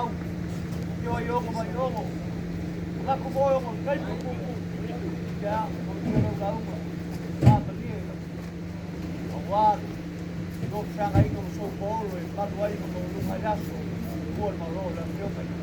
mau. Yo yo ko mai omo. La ko mo omo kai ko. Ya, ko no la uma. La pali. Awal. Ko sanga ino so polo e palo ai ko no mayaso. Ko ma ro la yo kai.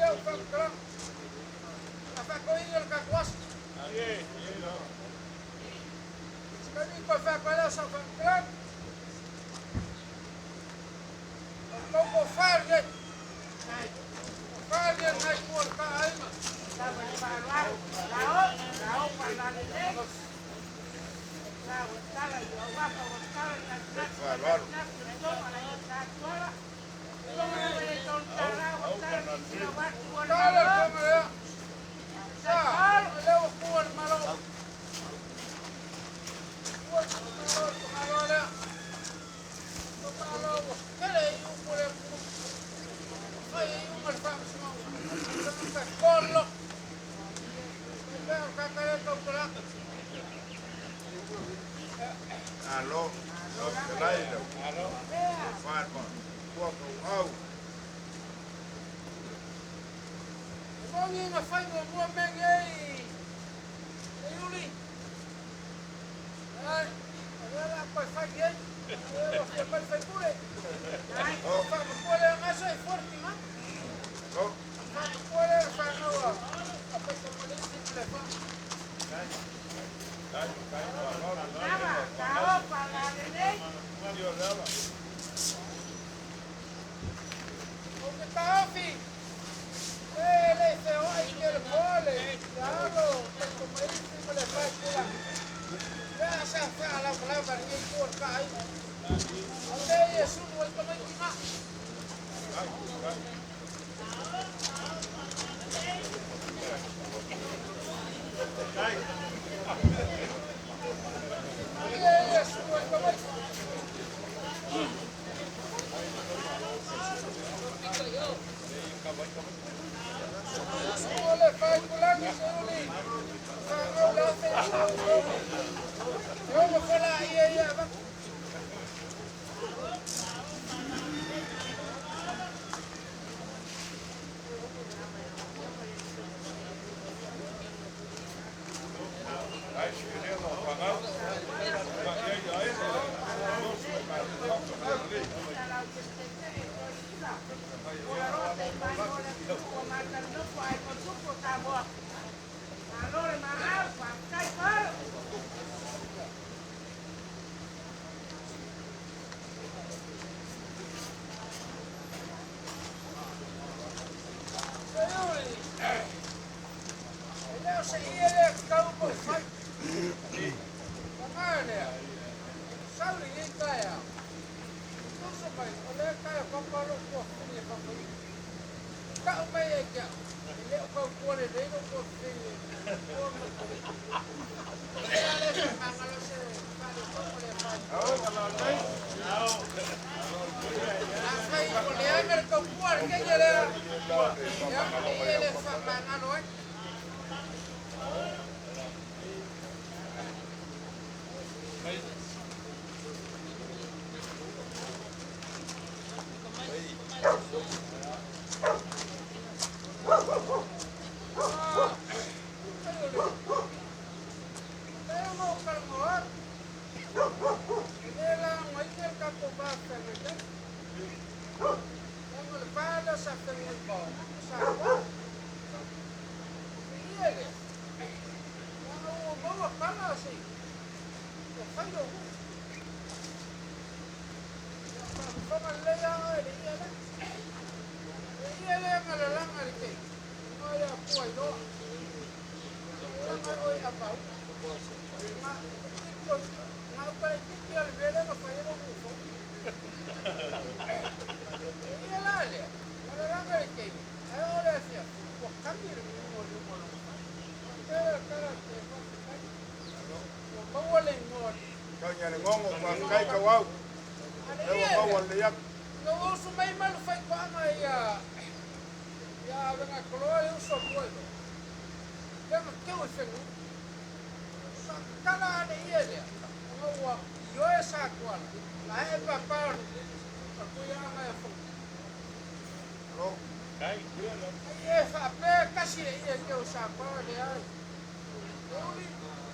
eu whakaram. A whakoinga ka kuasa. Kami ko whakalea sa whakaram. Kau ko wharia. Wharia ngai kua ka aima. Alô, Leila. Alô. Farma. Qual? Mongi na fai mo mo mengai. Yuli. Ai, agora pa fai gay. Eu vou para fai pure. Ai, pa pure ngaso e forte, ma. Oh. Pa pure fa no. Apa como le dice telefone. Onde tá, filho? Ele se vai que ele pole. Claro, como ele se le faz pula. Já se fala palavra ninguém por cai. Onde é isso? Não é como é que má.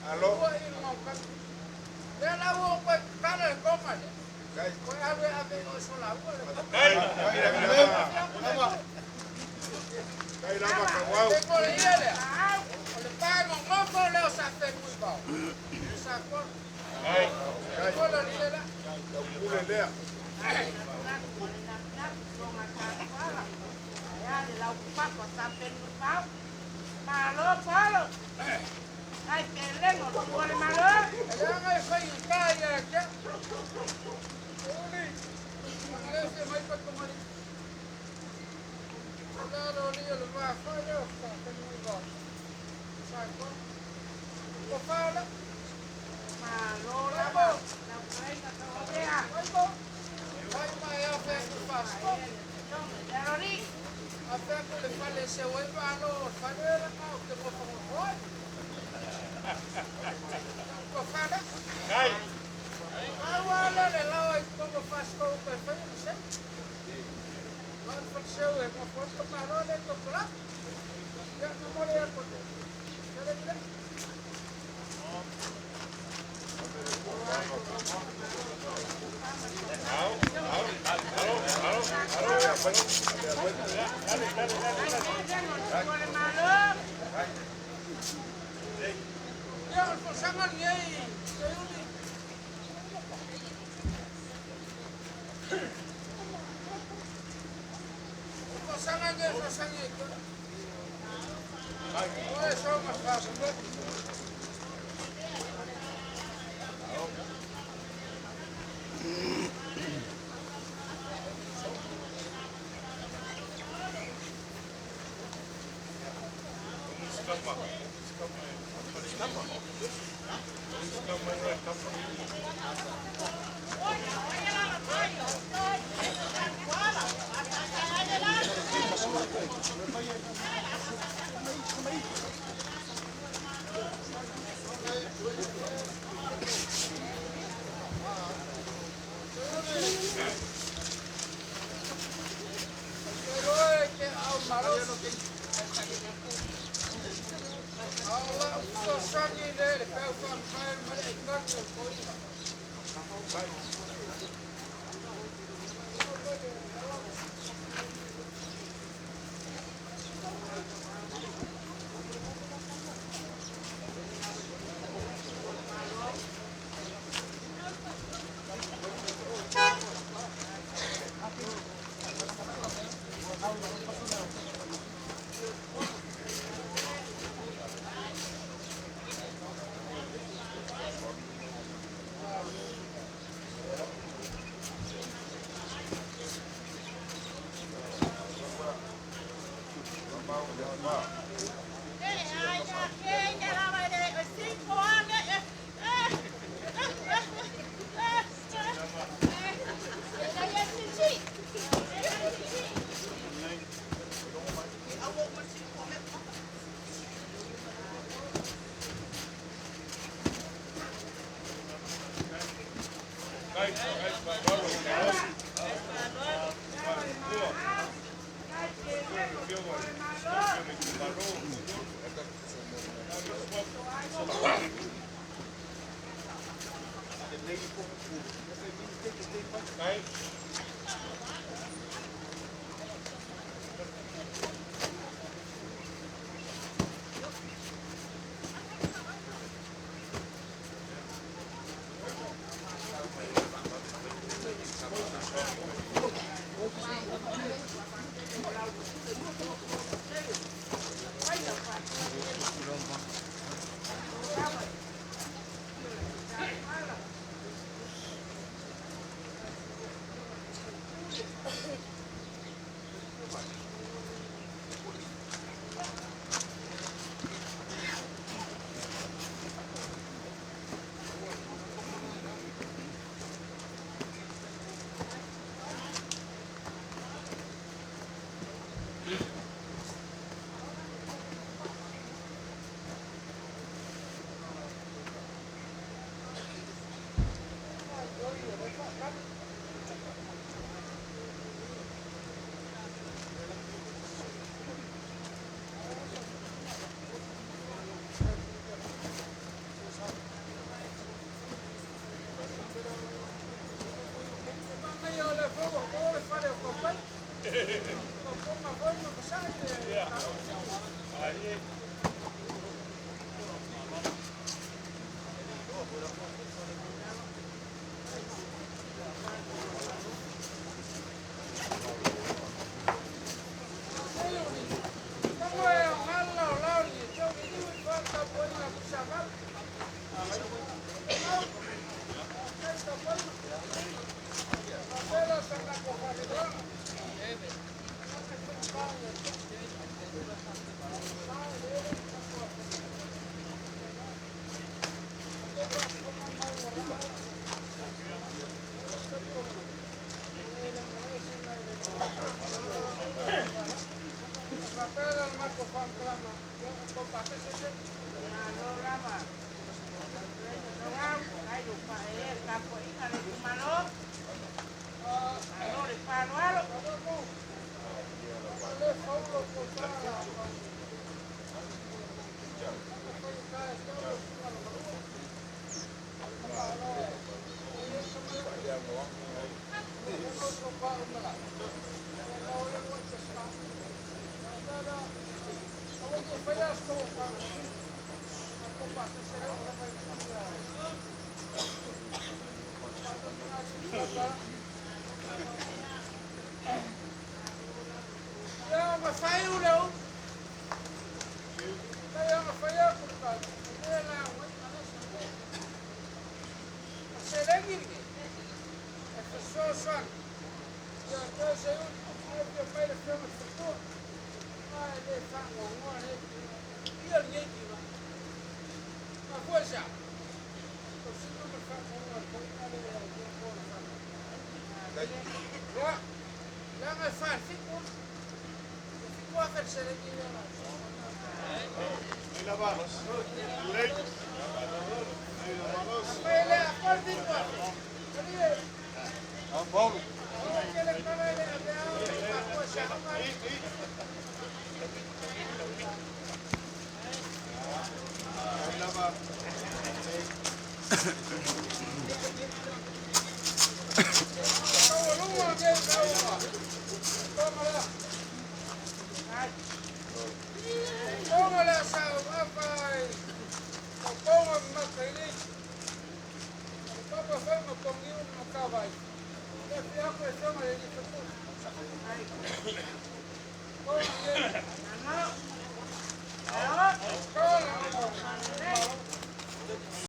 Alô? Tengo le iele. O le pae ngongofo leo sa tengo i bao. Sa kon. Ai. Tengo le iele. Ule lea. Jangan saya kaya aja. Uli. Malaysia mai pat kemari. Kalau dia lepas saya tak tengo i bao. Sa kon. Ko fala. Vai mai a fe ku pasto. A fe ku le fale se wai ba lo fale la ka te mo fa mo. Ko fala. Ai. Awala le lao ai como pasto pe fe no sei. Vai fa seu e mo posto maro le to pla. Ya no mo le ko. Jangan pasangan yai. Pasangan dia pasangan itu. Oh, sama pasangan.